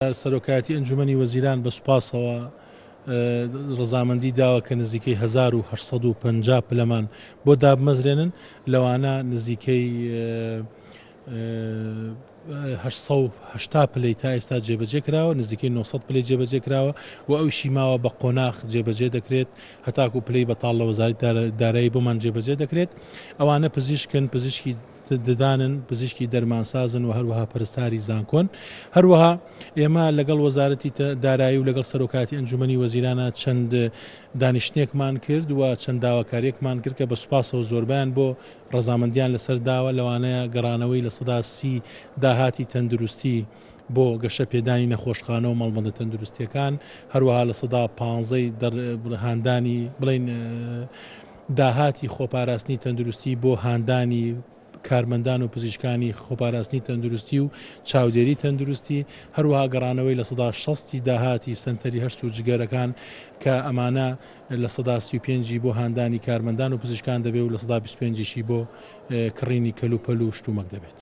سەرۆکایەتی ئەنجومەنی وەزیران بە سوپاسەوە ڕەزامەندی داوە کە نزیکەی 1850 پلەمان بۆ دابمەزرێنن لەوانە نزیکەی 880 پلەی تا ئێستا جێبەجێ کراوە، نزیکەی 900 پلەی جێبەجێ کراوە و ئەوشی ماوە بە قۆناغ جێبەجێ دەکرێت هەتاکو پلەی بەتاڵ لە وەزارەتی دارایی بۆمان جێبەجێ دەکرێت. ئەوانە پزیشکن، پزیشکی ددانن، پزیشکی دەرمانسازن و هەروەها پەرستاری زانکۆن. هەروەها ئێمە لەگەڵ وەزارەتی دارایی و لەگەڵ سەرۆکاتی ئەنجومەنی وەزیرانە چەند دانیشتنێکمان کرد و چەند داواکاریەکمان کرد کە بە سوپاسەوە زۆربیان بۆ ڕەزامەندیان لەسەر داوە، لەوانەیە گەڕانەوەی لە 30 داهاتی تەندروستی بۆ گەشە پێدانی نەخۆشخانە و مەڵبەندە تەندروستیەکان، هەروەها لە 15 هاندانی بڵین داهاتی خۆپاراستنی تەندروستی بۆ هاندانی کارمەندان و پزیشکانی خۆپاراستنی تەندروستی و چاودێری تەندروستی، هەروەها گەڕانەوەی لە 60 داهاتی سنتەری هەرس و جگەرەکان کە ئەمانە لە 35 بۆ هاندانی کارمەندان و پزیشکان دەبێت و لە 25 بۆ کڕینی کەلوپەل و شتومەک دەبێت.